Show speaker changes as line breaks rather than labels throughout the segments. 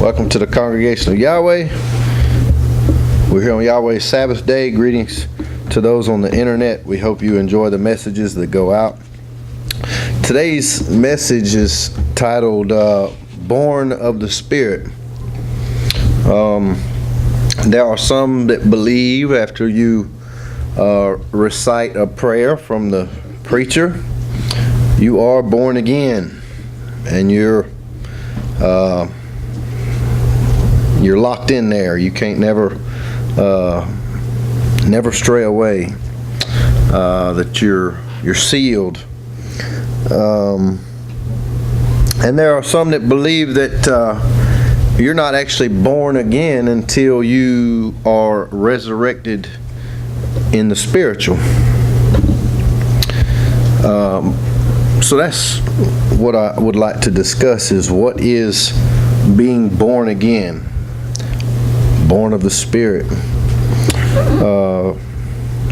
Welcome to the congregation of Yahweh. We're here on Yahweh's Sabbath day. Greetings to those on the internet. We hope you enjoy the messages that go out. Today's message is titled Born of the Spirit. There are some that believe after you recite a prayer from the preacher, you are born again, and you're locked in there. You can't never stray away. That you're sealed. And there are some that believe that you're not actually born again until you are resurrected in the spiritual. So that's what I would like to discuss, is what is being born again, born of the Spirit.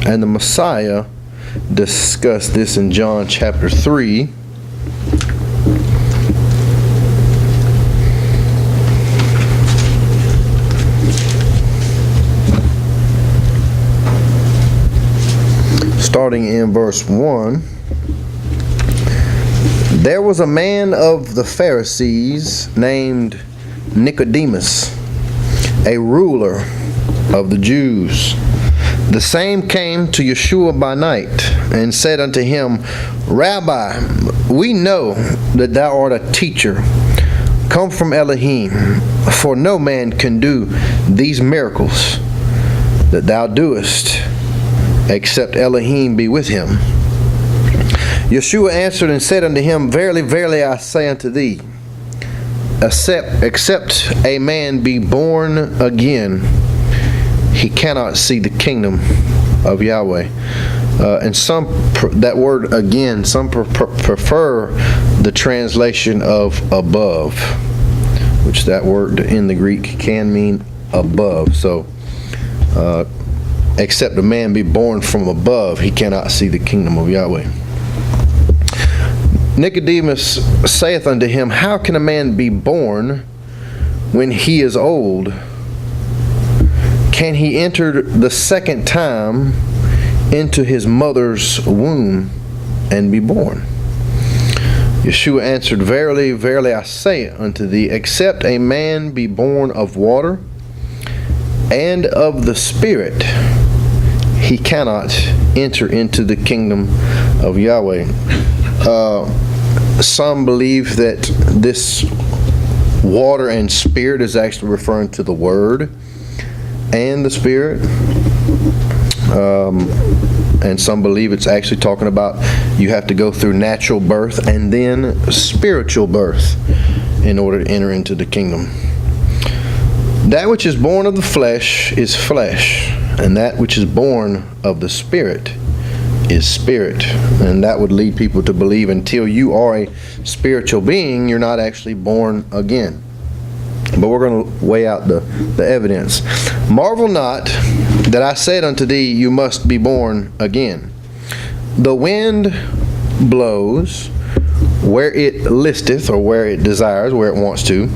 And the Messiah discussed this in John chapter 3. Starting in verse 1. There was a man of the Pharisees named Nicodemus, a ruler of the Jews. The same came to Yeshua by night and said unto him, Rabbi, we know that thou art a teacher, come from Elohim, for no man can do these miracles that thou doest, except Elohim be with him. Yeshua answered and said unto him, Verily, verily, I say unto thee, except a man be born again, he cannot see the kingdom of Yahweh. And some, that word again, some prefer the translation of above, which that word in the Greek can mean above. So, except a man be born from above, he cannot see the kingdom of Yahweh. Nicodemus saith unto him, How can a man be born when he is old? Can he enter the second time into his mother's womb and be born? Yeshua answered, Verily, verily, I say unto thee, except a man be born of water and of the Spirit, he cannot enter into the kingdom of Yahweh. Some believe that this water and Spirit is actually referring to the Word and the Spirit. And some believe it's actually talking about you have to go through natural birth and then spiritual birth in order to enter into the kingdom. That which is born of the flesh is flesh, and that which is born of the Spirit is spirit. And that would lead people to believe until you are a spiritual being, you're not actually born again. But we're going to weigh out the evidence. Marvel not that I said unto thee, you must be born again. The wind blows where it listeth, or where it desires, where it wants to,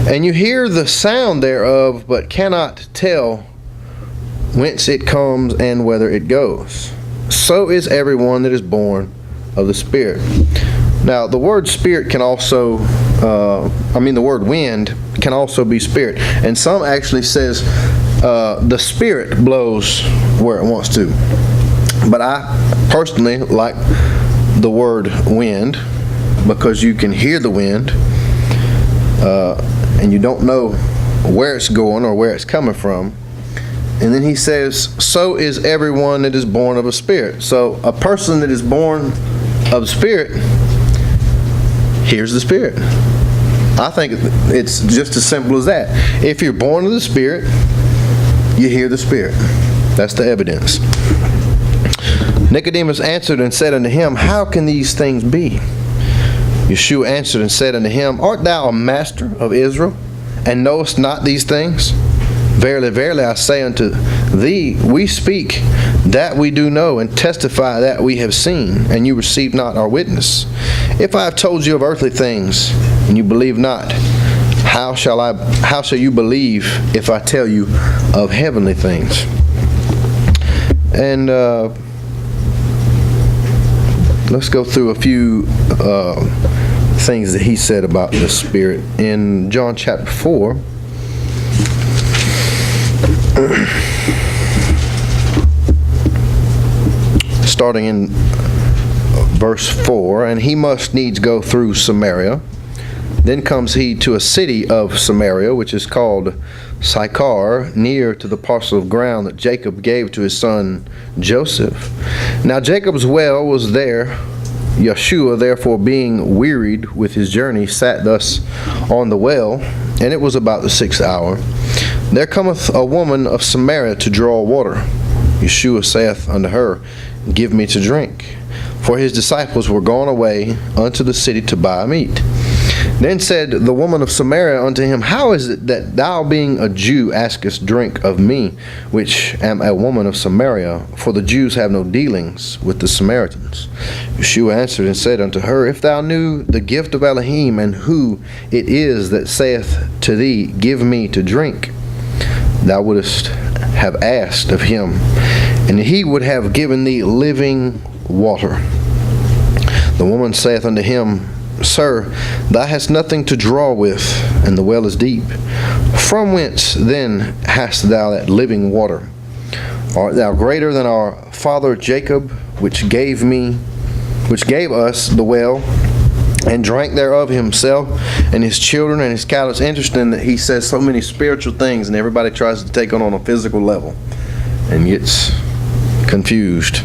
and you hear the sound thereof, but cannot tell whence it comes and whither it goes. So is everyone that is born of the Spirit. Now, the word Spirit can also, the word wind can also be Spirit. And some actually says the Spirit blows where it wants to. But I personally like the word wind, because you can hear the wind and you don't know where it's going or where it's coming from. And then he says, so is everyone that is born of a Spirit. So a person that is born of the Spirit hears the Spirit. I think it's just as simple as that. If you're born of the Spirit, you hear the Spirit. That's the evidence. Nicodemus answered and said unto him, How can these things be? Yeshua answered and said unto him, Art thou a master of Israel, and knowest not these things? Verily, verily, I say unto thee, we speak that we do know, and testify that we have seen, and you receive not our witness. If I have told you of earthly things, and you believe not, how shall you believe if I tell you of heavenly things? And let's go through a few things that he said about the Spirit. In John chapter 4, starting in verse 4, and he must needs go through Samaria. Then comes he to a city of Samaria, which is called Sychar, near to the parcel of ground that Jacob gave to his son Joseph. Now Jacob's well was there. Yeshua, therefore, being wearied with his journey, sat thus on the well, and it was about the 6th hour. There cometh a woman of Samaria to draw water. Yeshua saith unto her, Give me to drink. For his disciples were gone away unto the city to buy meat. Then said the woman of Samaria unto him, How is it that thou, being a Jew, askest drink of me, which am a woman of Samaria? For the Jews have no dealings with the Samaritans. Yeshua answered and said unto her, If thou knew the gift of Elohim, and who it is that saith to thee, Give me to drink, thou wouldest have asked of him, and he would have given thee living water. The woman saith unto him, Sir, thou hast nothing to draw with, and the well is deep. From whence then hast thou that living water? Art thou greater than our father Jacob, which gave us the well, and drank thereof himself, and his children, and his cattle? It's interesting that he says so many spiritual things, and everybody tries to take on a physical level, and gets confused.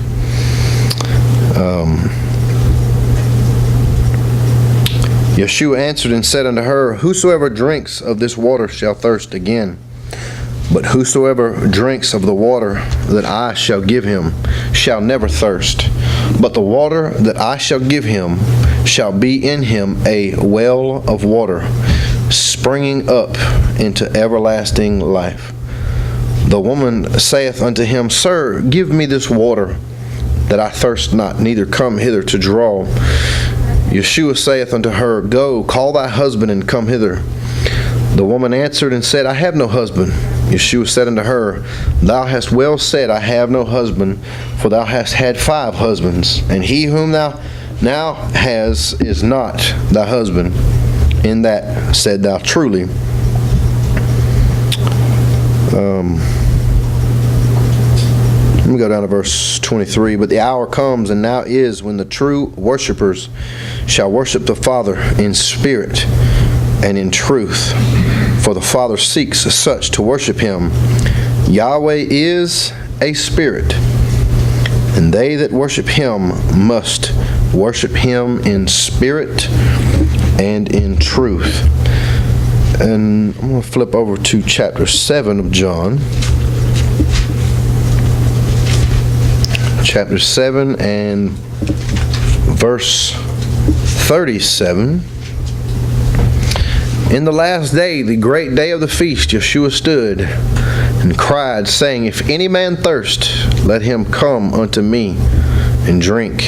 Yeshua answered and said unto her, Whosoever drinks of this water shall thirst again. But whosoever drinks of the water that I shall give him shall never thirst. But the water that I shall give him shall be in him a well of water, springing up into everlasting life. The woman saith unto him, Sir, give me this water, that I thirst not, neither come hither to draw. Yeshua saith unto her, Go, call thy husband, and come hither. The woman answered and said, I have no husband. Yeshua said unto her, Thou hast well said, I have no husband, for thou hast had 5 husbands, and he whom thou now hast is not thy husband. In that said thou truly. Let me go down to verse 23. But the hour comes, and now is, when the true worshipers shall worship the Father in spirit and in truth. For the Father seeks such to worship him. Yahweh is a spirit, and they that worship him must worship him in spirit and in truth. And I'm going to flip over to chapter 7 of John. Chapter 7 and verse 37. In the last day, the great day of the feast, Yeshua stood and cried, saying, If any man thirst, let him come unto me and drink.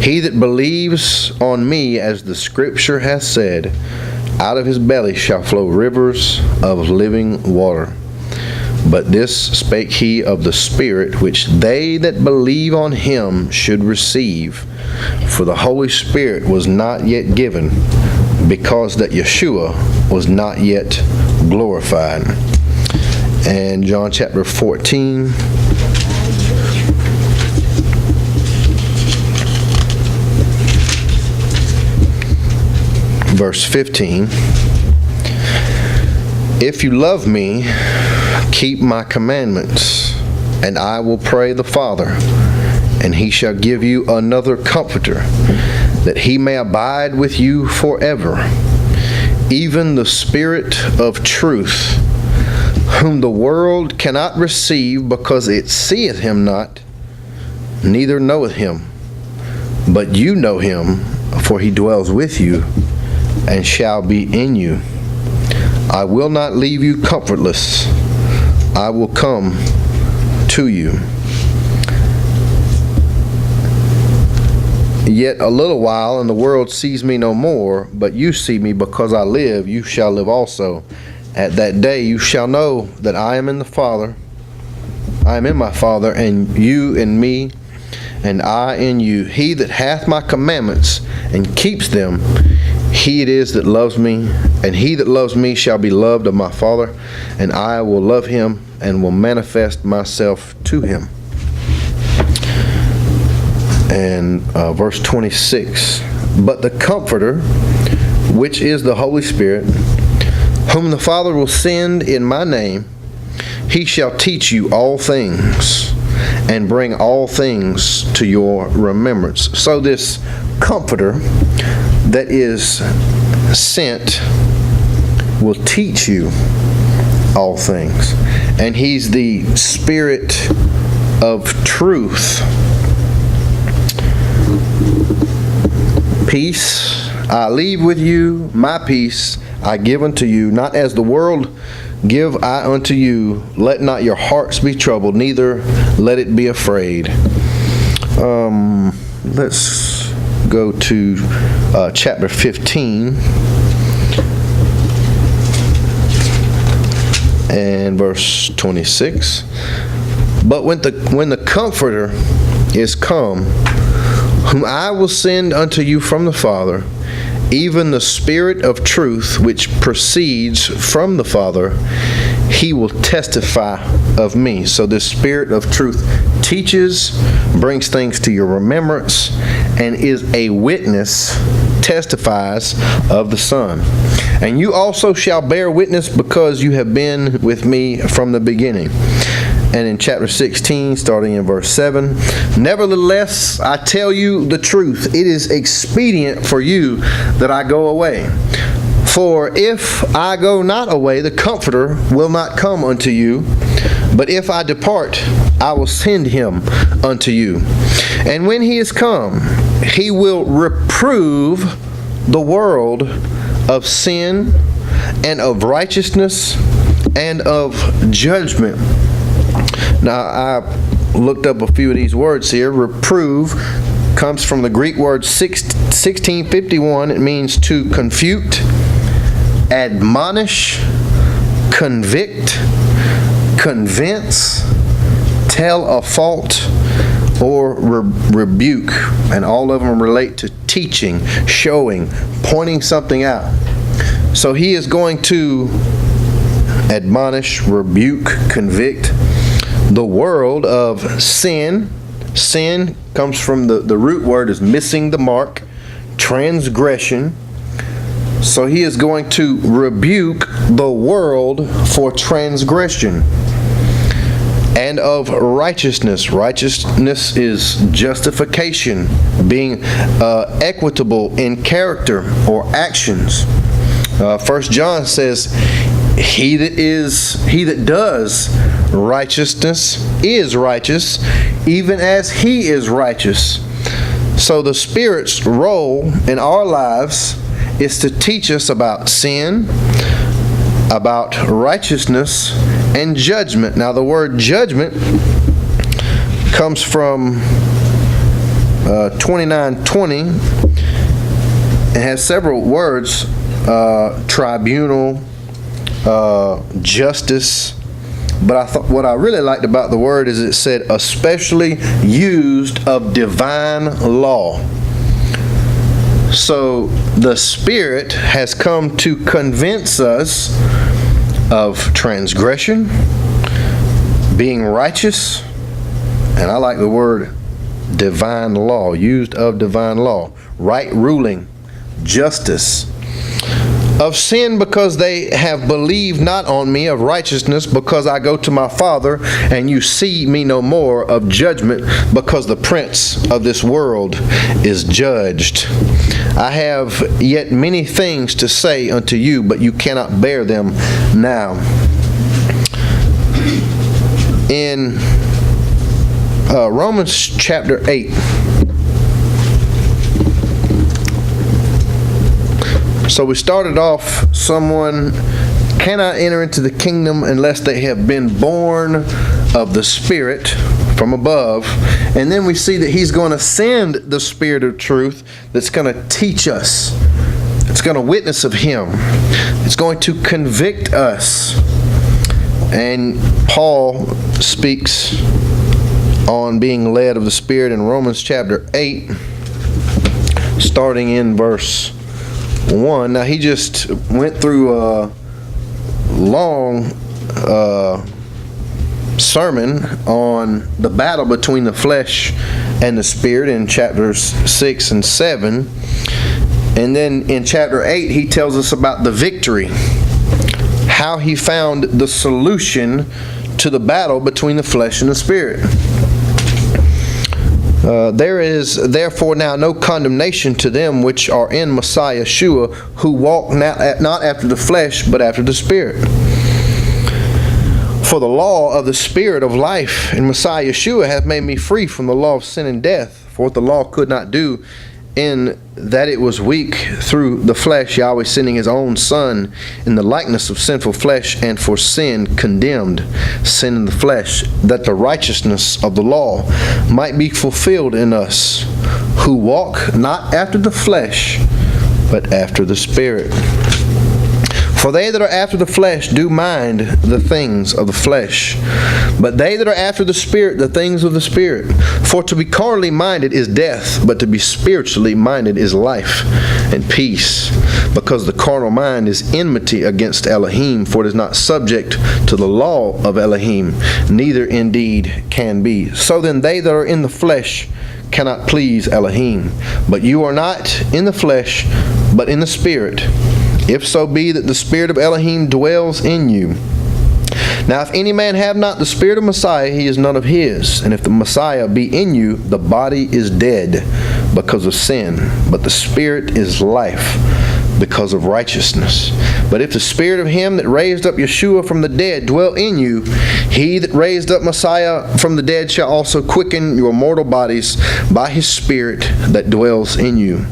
He that believes on me, as the Scripture hath said, out of his belly shall flow rivers of living water. But this spake he of the Spirit, which they that believe on him should receive. For the Holy Spirit was not yet given, because that Yeshua was not yet glorified. And John chapter 14. Verse 15. If you love me, keep my commandments, and I will pray the Father, and he shall give you another Comforter, that he may abide with you forever, even the Spirit of truth, whom the world cannot receive, because it seeth him not, neither knoweth him. But you know him, for he dwells with you, and shall be in you. I will not leave you comfortless. I will come to you. Yet a little while, and the world sees me no more, but you see me. Because I live, you shall live also. At that day you shall know that I am in the Father, I am in my Father, and you in me, and I in you. He that hath my commandments and keeps them, he it is that loves me, and he that loves me shall be loved of my Father, and I will love him and will manifest myself to him. And verse 26, but the Comforter, which is the Holy Spirit, whom the Father will send in my name, he shall teach you all things, and bring all things to your remembrance. So this Comforter that is sent will teach you all things. And he's the Spirit of truth. Peace I leave with you, my peace I give unto you. Not as the world give I unto you. Let not your hearts be troubled, neither let it be afraid. Let's go to chapter 15 and verse 26. But when the Comforter is come, whom I will send unto you from the Father, even the Spirit of truth, which proceeds from the Father, he will testify of me. So this Spirit of truth teaches, brings things to your remembrance, and is a witness, testifies of the Son. And you also shall bear witness, because you have been with me from the beginning. And in chapter 16, starting in verse 7, nevertheless, I tell you the truth. It is expedient for you that I go away. For if I go not away, the Comforter will not come unto you. But if I depart, I will send him unto you. And when he is come, he will reprove the world of sin, and of righteousness, and of judgment. Now, I looked up a few of these words here. Reprove comes from the Greek word 1651. It means to confute, admonish, convict, convince, tell a fault, or rebuke. And all of them relate to teaching, showing, pointing something out. So he is going to admonish, rebuke, convict the world of sin. Sin comes from the root word is missing the mark, transgression. So he is going to rebuke the world for transgression. And of righteousness. Righteousness is justification, being equitable in character or actions. 1 John says, he that does righteousness is righteous, even as he is righteous. So the Spirit's role in our lives is to teach us about sin, about righteousness, and judgment. Now the word judgment comes from 29:20. It has several words, tribunal, justice. But I thought what I really liked about the word is it said, especially used of divine law. So the Spirit has come to convince us of transgression, being righteous, and I like the word divine law, used of divine law, right ruling, justice. Of sin, because they have believed not on me. Of righteousness, because I go to my Father, and you see me no more. Of judgment, because the prince of this world is judged. I have yet many things to say unto you, but you cannot bear them now. In Romans chapter 8, so we started off, someone cannot enter into the kingdom unless they have been born of the Spirit. from above. And then we see that he's going to send the Spirit of truth that's going to teach us. It's going to witness of him. It's going to convict us. And Paul speaks on being led of the Spirit in Romans chapter 8, starting in verse 1. Now he just went through a long sermon on the battle between the flesh and the Spirit in chapters 6 and 7. And then in chapter 8 he tells us about the victory, how he found the solution to the battle between the flesh and the Spirit. There is therefore now no condemnation to them which are in Messiah Yeshua, who walk not after the flesh, but after the Spirit. For the law of the Spirit of life in Messiah Yeshua hath made me free from the law of sin and death. For what the law could not do, in that it was weak through the flesh, Yahweh sending his own Son in the likeness of sinful flesh, and for sin condemned sin in the flesh, that the righteousness of the law might be fulfilled in us, who walk not after the flesh, but after the Spirit. For they that are after the flesh do mind the things of the flesh, but they that are after the Spirit, the things of the Spirit. For to be carnally minded is death, but to be spiritually minded is life and peace. Because the carnal mind is enmity against Elohim, for it is not subject to the law of Elohim, neither indeed can be. So then they that are in the flesh cannot please Elohim. But you are not in the flesh, but in the Spirit, if so be that the Spirit of Elohim dwells in you. Now if any man have not the Spirit of Messiah, he is none of his. And if the Messiah be in you, the body is dead because of sin, but the Spirit is life because of righteousness. But if the Spirit of him that raised up Yeshua from the dead dwell in you, he that raised up Messiah from the dead shall also quicken your mortal bodies by his Spirit that dwells in you.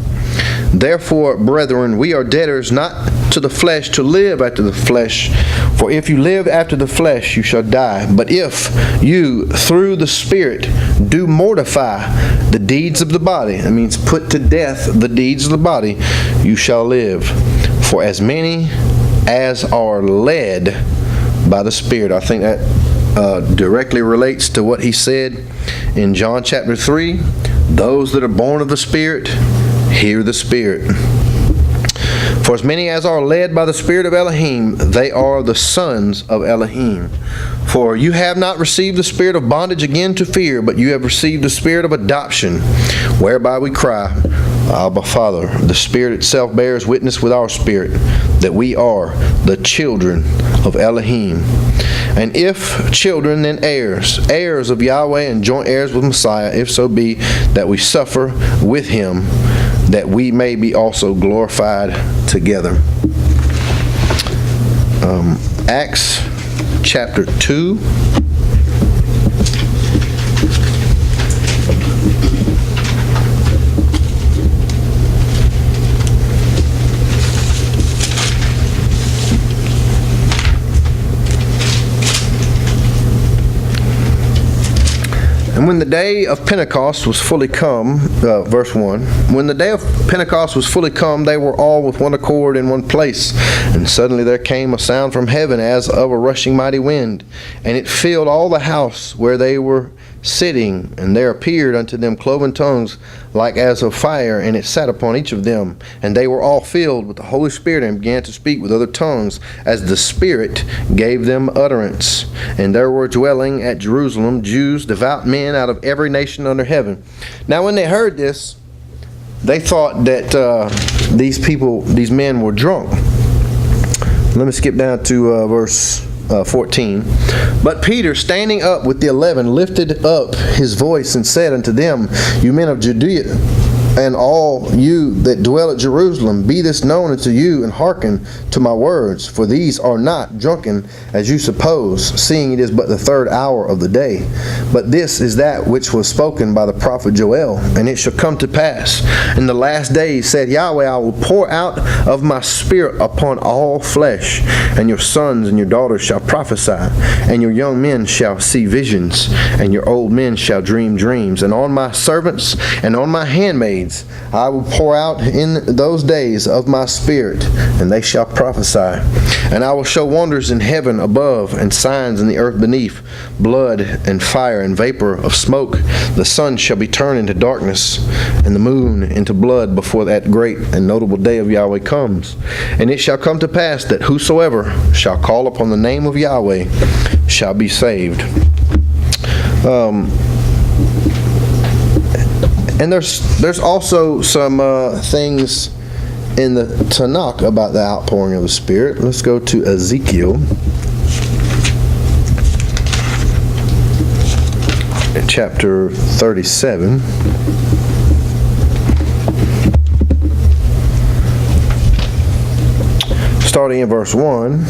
Therefore, brethren, we are debtors not to the flesh to live after the flesh. For if you live after the flesh, you shall die. But if you, through the Spirit, do mortify the deeds of the body, that means put to death the deeds of the body, you shall live. For as many as are led by the Spirit. I think that directly relates to what he said in John chapter 3. Those that are born of the Spirit hear the Spirit. For as many as are led by the Spirit of Elohim, they are the sons of Elohim. For you have not received the spirit of bondage again to fear, but you have received the spirit of adoption, whereby we cry, Abba, Father. The Spirit itself bears witness with our spirit that we are the children of Elohim. And if children, then heirs, heirs of Yahweh and joint heirs with Messiah, if so be that we suffer with him, that we may be also glorified together. Acts chapter 2. And when the day of Pentecost was fully come, verse 1, when the day of Pentecost was fully come, they were all with one accord in one place. And suddenly there came a sound from heaven as of a rushing mighty wind, and it filled all the house where they were sitting. And there appeared unto them cloven tongues like as of fire, and it sat upon each of them. And they were all filled with the Holy Spirit, and began to speak with other tongues, as the Spirit gave them utterance. And there were dwelling at Jerusalem Jews, devout men out of every nation under heaven. Now when they heard this, they thought that these men were drunk. Let me skip down to verse 14. But Peter, standing up with the 11, lifted up his voice and said unto them, You men of Judea, and all you that dwell at Jerusalem, be this known unto you, and hearken to my words. For these are not drunken, as you suppose, seeing it is but the third hour of the day. But this is that which was spoken by the prophet Joel. And it shall come to pass in the last days, said Yahweh, I will pour out of my spirit upon all flesh, and your sons and your daughters shall prophesy, and your young men shall see visions, and your old men shall dream dreams. And on my servants and on my handmaids I will pour out in those days of my spirit, and they shall prophesy. And I will show wonders in heaven above, and signs in the earth beneath, blood and fire and vapor of smoke. The sun shall be turned into darkness, and the moon into blood, before that great and notable day of Yahweh comes. And it shall come to pass that whosoever shall call upon the name of Yahweh shall be saved. And there's also some things in the Tanakh about the outpouring of the Spirit. Let's go to Ezekiel, chapter 37. Starting in verse 1.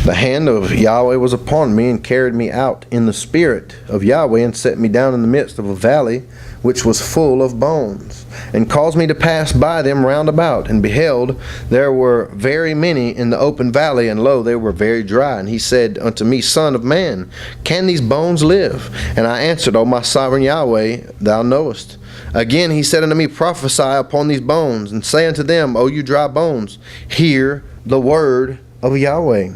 The hand of Yahweh was upon me, and carried me out in the spirit of Yahweh, and set me down in the midst of a valley which was full of bones, and caused me to pass by them round about. And behold, there were very many in the open valley, and lo, they were very dry. And he said unto me, Son of man, can these bones live? And I answered, O my sovereign Yahweh, thou knowest. Again he said unto me, Prophesy upon these bones, and say unto them, O you dry bones, hear the word of Yahweh.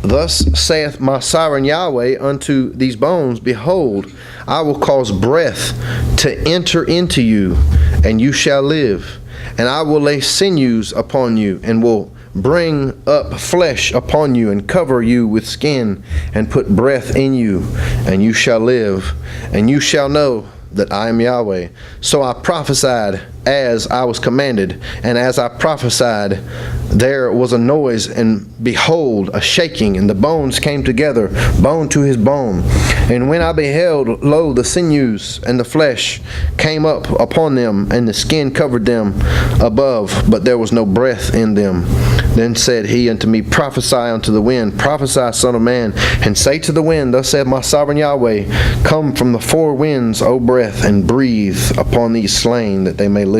Thus saith my sovereign Yahweh unto these bones, Behold, I will cause breath to enter into you, and you shall live. And I will lay sinews upon you, and will bring up flesh upon you, and cover you with skin, and put breath in you, and you shall live. And you shall know that I am Yahweh. So I prophesied as I was commanded, and as I prophesied, there was a noise, and behold, a shaking, and the bones came together, bone to his bone. And when I beheld, lo, the sinews and the flesh came up upon them, and the skin covered them above, but there was no breath in them. Then said he unto me, Prophesy unto the wind, prophesy, son of man, and say to the wind, Thus saith my sovereign Yahweh, Come from the four winds, O breath, and breathe upon these slain, that they may live.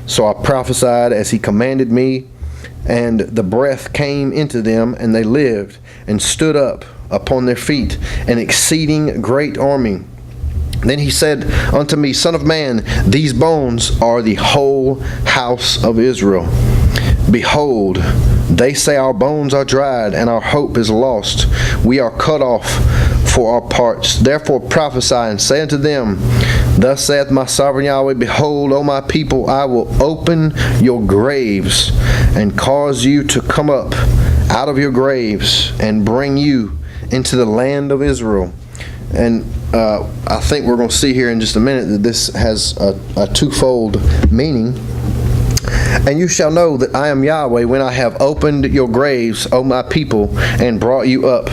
So I prophesied as he commanded me, and the breath came into them, and they lived, and stood up upon their feet, an exceeding great army. Then he said unto me, Son of man, these bones are the whole house of Israel. Behold, they say, Our bones are dried, and our hope is lost. We are cut off for our parts. Therefore prophesy, and say unto them, Thus saith my sovereign Yahweh, Behold, O my people, I will open your graves, and cause you to come up out of your graves, and bring you into the land of Israel. And I think we're going to see here in just a minute that this has a twofold meaning. And you shall know that I am Yahweh when I have opened your graves, O my people, and brought you up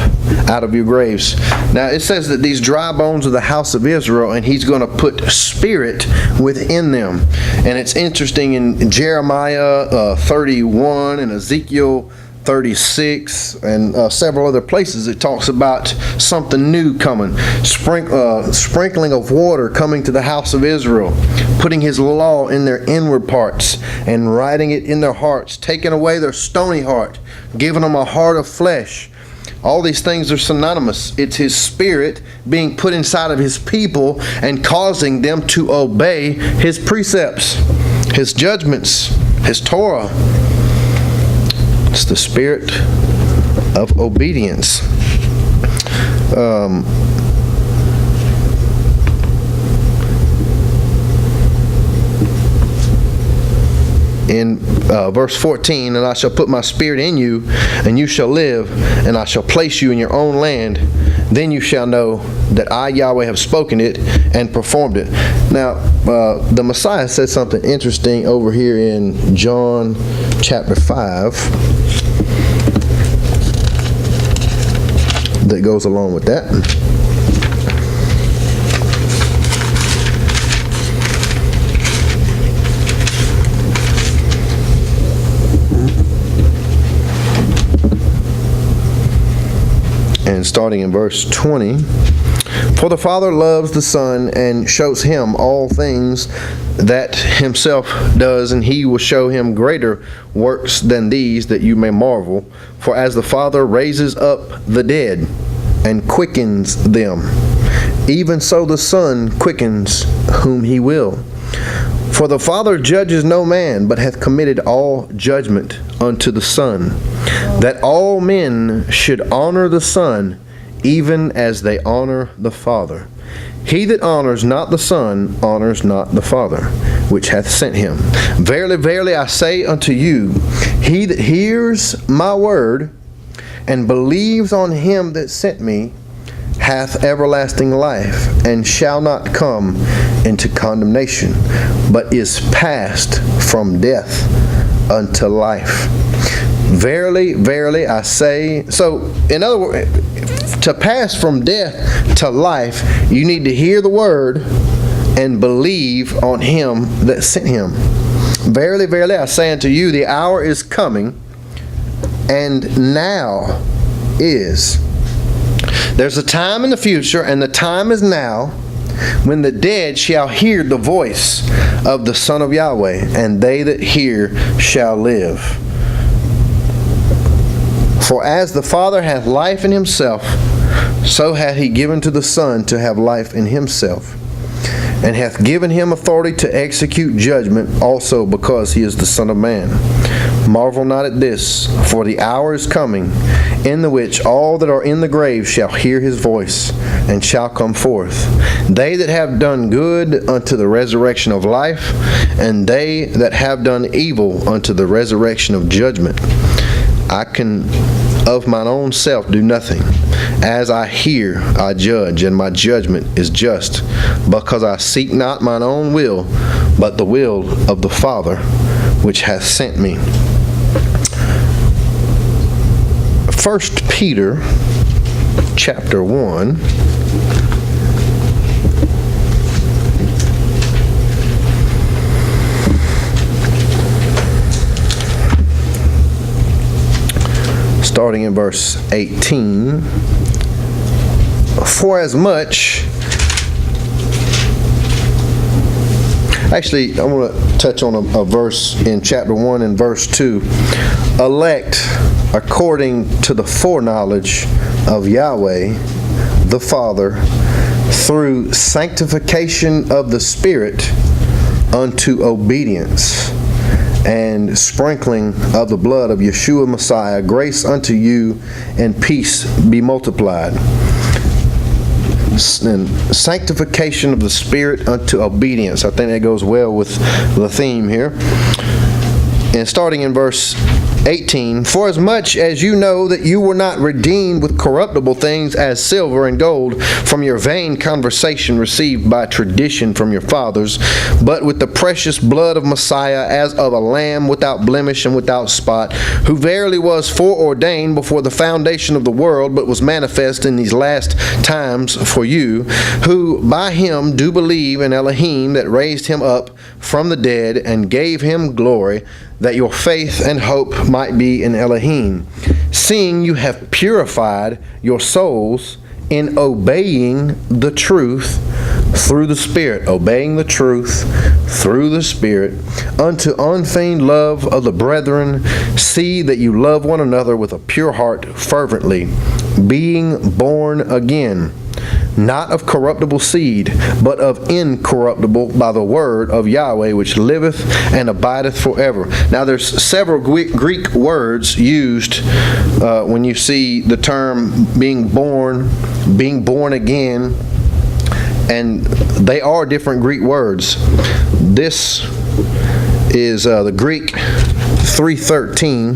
out of your graves. Now it says that these dry bones are the house of Israel, and he's going to put spirit within them. And it's interesting in Jeremiah 31 and Ezekiel 36 and several other places, it talks about something new coming, sprinkling of water coming to the house of Israel, putting his law in their inward parts and writing it in their hearts, taking away their stony heart, giving them a heart of flesh. All these things are synonymous. It's his spirit being put inside of his people and causing them to obey his precepts, his judgments, his Torah. It's the spirit of obedience. In verse 14, And I shall put my spirit in you, and you shall live, and I shall place you in your own land. Then you shall know that I, Yahweh, have spoken it and performed it. Now, the Messiah said something interesting over here in John chapter 5 that goes along with that. And starting in verse 20, for the Father loves the Son and shows him all things that himself does, and he will show him greater works than these, that you may marvel. For as the Father raises up the dead and quickens them, even so the Son quickens whom he will. For the Father judges no man, but hath committed all judgment unto the Son, that all men should honor the Son, even as they honor the Father. He that honors not the Son honors not the Father, which hath sent him. Verily, verily, I say unto you, he that hears my word and believes on him that sent me hath everlasting life, and shall not come into condemnation, but is passed from death unto life. Verily, verily, I say. So, in other words, to pass from death to life, you need to hear the word and believe on him that sent him. Verily, verily, I say unto you, the hour is coming, and now is. There's a time in the future, and the time is now, when the dead shall hear the voice of the Son of Yahweh, and they that hear shall live. For as the Father hath life in himself, so hath he given to the Son to have life in himself, and hath given him authority to execute judgment also, because he is the Son of Man. Marvel not at this, for the hour is coming, in the which all that are in the grave shall hear his voice, and shall come forth. They that have done good unto the resurrection of life, and they that have done evil unto the resurrection of judgment. I can of mine own self do nothing. As I hear, I judge, and my judgment is just, because I seek not mine own will, but the will of the Father which hath sent me. 1 Peter chapter 1. Starting in verse 18. For as much... Actually, I want to touch on a verse in chapter 1 and verse 2. Elect according to the foreknowledge of Yahweh, the Father, through sanctification of the Spirit unto obedience, and sprinkling of the blood of Yeshua Messiah, grace unto you and peace be multiplied. And sanctification of the Spirit unto obedience. I think that goes well with the theme here. And starting in verse 18, for as much as you know that you were not redeemed with corruptible things as silver and gold from your vain conversation received by tradition from your fathers, but with the precious blood of Messiah, as of a lamb without blemish and without spot, who verily was foreordained before the foundation of the world, but was manifest in these last times for you, who by him do believe in Elohim that raised him up from the dead and gave him glory, that your faith and hope might be in Elohim, seeing you have purified your souls in obeying the truth through the Spirit, obeying the truth through the Spirit, unto unfeigned love of the brethren. See that you love one another with a pure heart fervently, being born again, not of corruptible seed, but of incorruptible, by the word of Yahweh, which liveth and abideth forever. Now there's several Greek words used when you see the term being born again, and they are different Greek words. This is the Greek 3:13.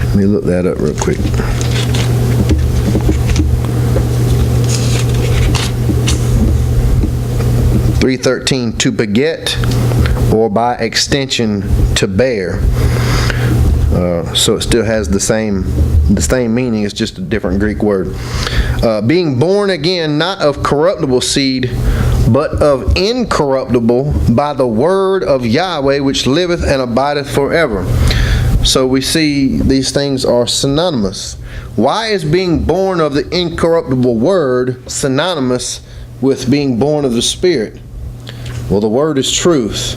Let me look that up real quick. 3:13, to beget, or by extension to bear. So it still has the same meaning. It's just a different Greek word. Being born again, not of corruptible seed, but of incorruptible, by the word of Yahweh, which liveth and abideth forever. So we see these things are synonymous. Why is being born of the incorruptible Word synonymous with being born of the Spirit? Well, the Word is truth.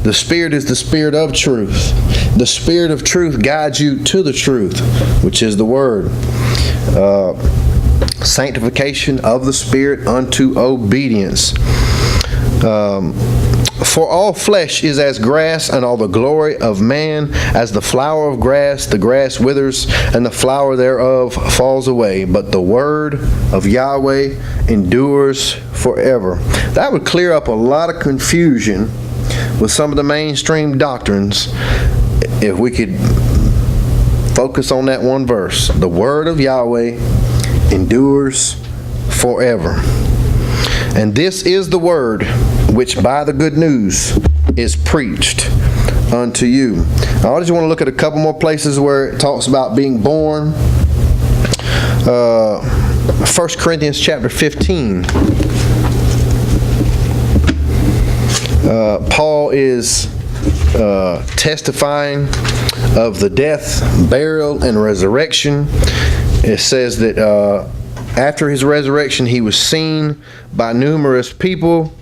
The Spirit is the Spirit of truth. The Spirit of truth guides you to the truth, which is the Word. Sanctification of the Spirit unto obedience. For all flesh is as grass, and all the glory of man as the flower of grass. The grass withers, and the flower thereof falls away. But the word of Yahweh endures forever. That would clear up a lot of confusion with some of the mainstream doctrines if we could focus on that one verse. The word of Yahweh endures forever. And this is the word which by the good news is preached unto you. I just want to look at a couple more places where it talks about being born. 1 Corinthians chapter 15. Paul is testifying of the death, burial, and resurrection. It says that after his resurrection, he was seen by numerous people.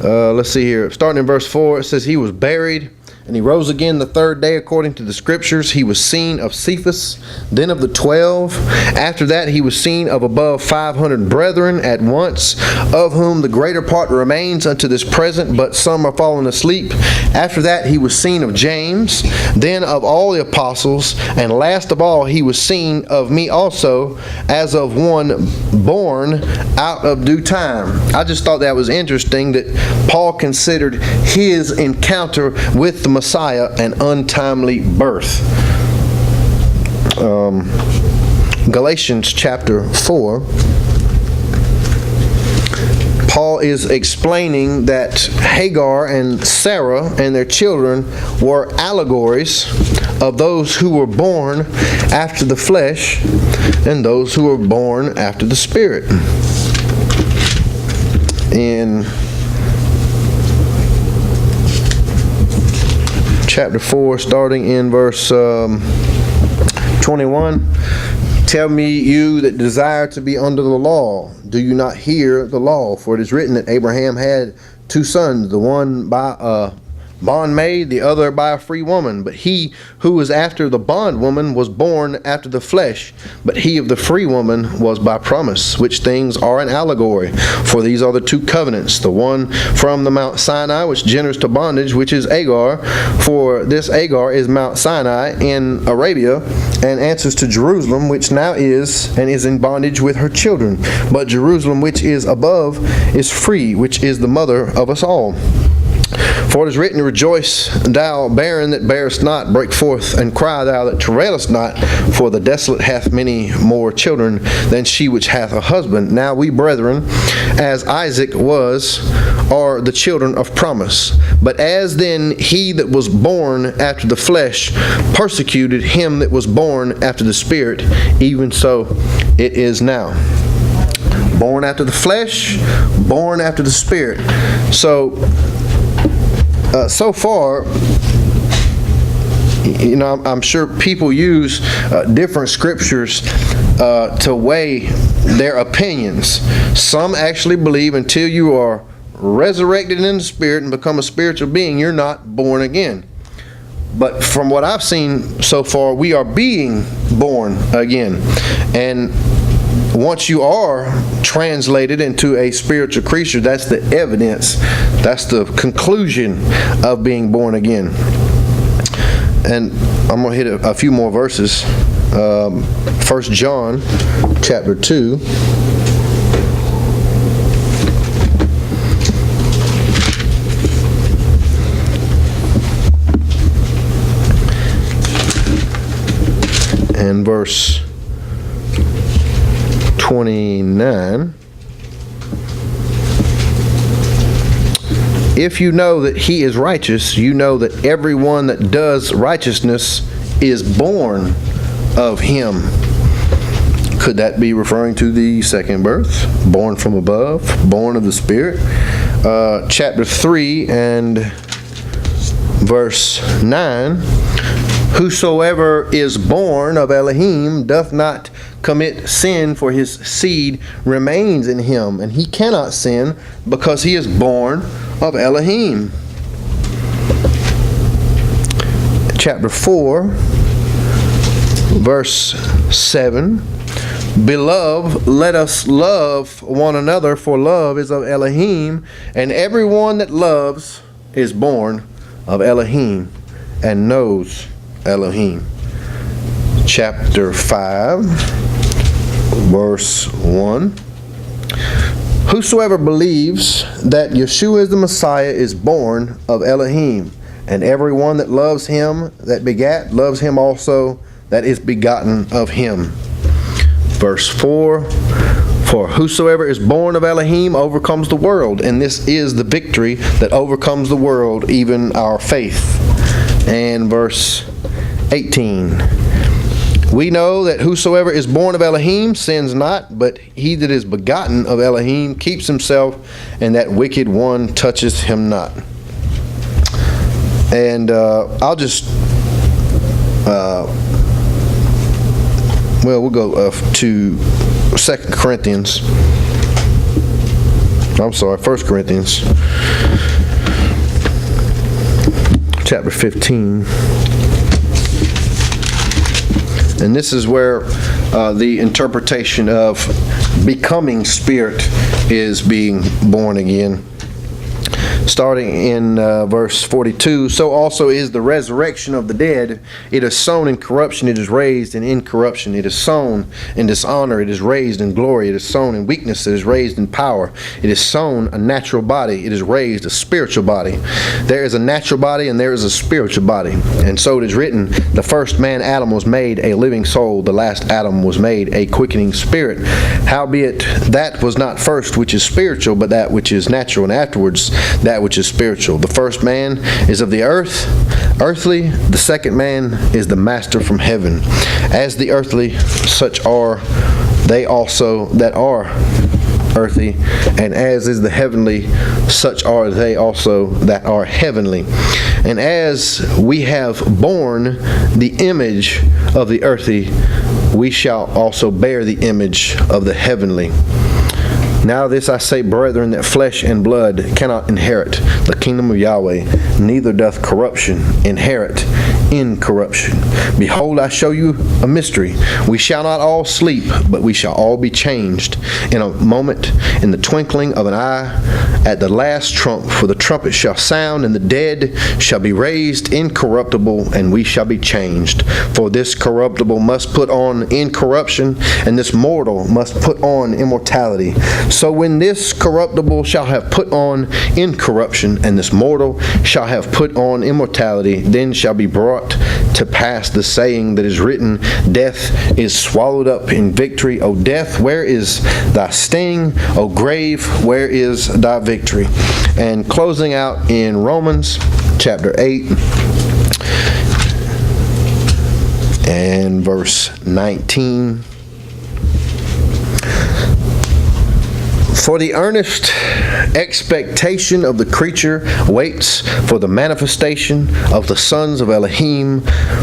Let's see here. Starting in verse 4, it says he was buried, and he rose again the third day according to the Scriptures. He was seen of Cephas, then of the 12. After that he was seen of above 500 brethren at once, of whom the greater part remains unto this present, but some are fallen asleep. After that he was seen of James, then of all the apostles, and last of all he was seen of me also, as of one born out of due time. I just thought that was interesting that Paul considered his encounter with the Messiah an untimely birth. Galatians chapter 4. Paul is explaining that Hagar and Sarah and their children were allegories of those who were born after the flesh and those who were born after the Spirit. In chapter 4, starting in verse 21, tell me, you that desire to be under the law, do you not hear the law? For it is written that Abraham had two sons, the one by a bondmaid, the other by a free woman. But he who was after the bondwoman was born after the flesh, but he of the free woman was by promise, which things are an allegory. For these are the two covenants, the one from the Mount Sinai, which genders to bondage, which is Agar. For this Agar is Mount Sinai in Arabia, and answers to Jerusalem, which now is, and is in bondage with her children. But Jerusalem, which is above, is free, which is the mother of us all. For it is written, rejoice, thou barren that bearest not, break forth, and cry, thou that travailest not, for the desolate hath many more children than she which hath a husband. Now we, brethren, as Isaac was, are the children of promise. But as then he that was born after the flesh persecuted him that was born after the Spirit, even so it is now. Born after the flesh, born after the Spirit. So far, you know, I'm sure people use different scriptures to weigh their opinions. Some actually believe until you are resurrected in the Spirit and become a spiritual being, you're not born again. But from what I've seen so far, we are being born again. And once you are translated into a spiritual creature, that's the evidence, that's the conclusion of being born again. And I'm going to hit a few more verses. 1 John chapter 2. And verse 29. If you know that he is righteous, you know that everyone that does righteousness is born of him. Could that be referring to the second birth? Born from above, born of the Spirit. Chapter 3 and verse 9. Whosoever is born of Elohim doth not commit sin, for his seed remains in him, and he cannot sin because he is born of Elohim. Chapter 4, verse 7. Beloved, let us love one another, for love is of Elohim, and everyone that loves is born of Elohim and knows Elohim. Chapter 5, verse 1. Whosoever believes that Yeshua is the Messiah is born of Elohim, and everyone that loves him that begat loves him also that is begotten of him. Verse 4, for whosoever is born of Elohim overcomes the world, and this is the victory that overcomes the world, even our faith. And verse 18, we know that whosoever is born of Elohim sins not, but he that is begotten of Elohim keeps himself, and that wicked one touches him not. And I'll just we'll go to 1 Corinthians, chapter 15. And this is where the interpretation of becoming spirit is being born again. Starting in verse 42, so also is the resurrection of the dead. It is sown in corruption, it is raised in incorruption. It is sown in dishonor, it is raised in glory. It is sown in weakness, it is raised in power. It is sown a natural body, it is raised a spiritual body. There is a natural body and there is a spiritual body. And so it is written, the first man Adam was made a living soul, the last Adam was made a quickening spirit. Howbeit that was not first which is spiritual, but that which is natural, and afterwards that which is spiritual. The first man is of the earth, earthly. The second man is the master from heaven. As the earthly, such are they also that are earthly, and as is the heavenly, such are they also that are heavenly. And as we have borne the image of the earthly, we shall also bear the image of the heavenly. Now this I say, brethren, that flesh and blood cannot inherit the kingdom of Yahweh, neither doth corruption inherit incorruption. Behold, I show you a mystery. We shall not all sleep, but we shall all be changed in a moment, in the twinkling of an eye, at the last trump. For the trumpet shall sound, and the dead shall be raised incorruptible, and we shall be changed. For this corruptible must put on incorruption, and this mortal must put on immortality. So when this corruptible shall have put on incorruption, and this mortal shall have put on immortality, then shall be brought to pass the saying that is written, death is swallowed up in victory. O death, where is thy sting? O grave, where is thy victory? And closing out in Romans chapter 8 and verse 19. For the earnest expectation of the creature waits for the manifestation of the sons of Elohim.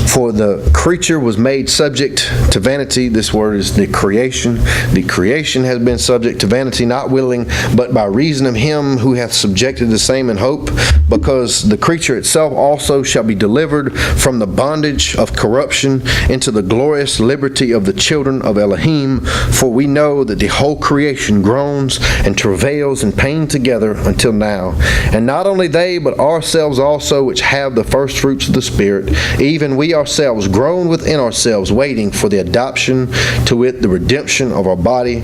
For the creature was made subject to vanity. This word is the creation. The creation has been subject to vanity, not willing, but by reason of him who hath subjected the same in hope, because the creature itself also shall be delivered from the bondage of corruption into the glorious liberty of the children of Elohim. For we know that the whole creation groans and travails in pain together until now. And not only they, but ourselves also, which have the first fruits of the Spirit, even we ourselves groan within ourselves, waiting for the adoption, to wit, the redemption of our body.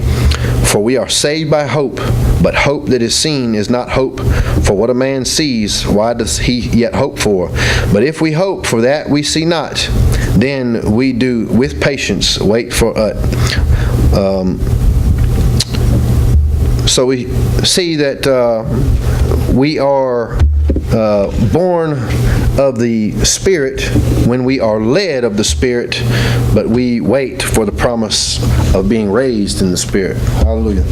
For we are saved by hope, but hope that is seen is not hope. For what a man sees, why does he yet hope for? But if we hope for that we see not, then we do with patience wait for it. So we see that we are born of the Spirit when we are led of the Spirit, but we wait for the promise of being raised in the Spirit. Hallelujah.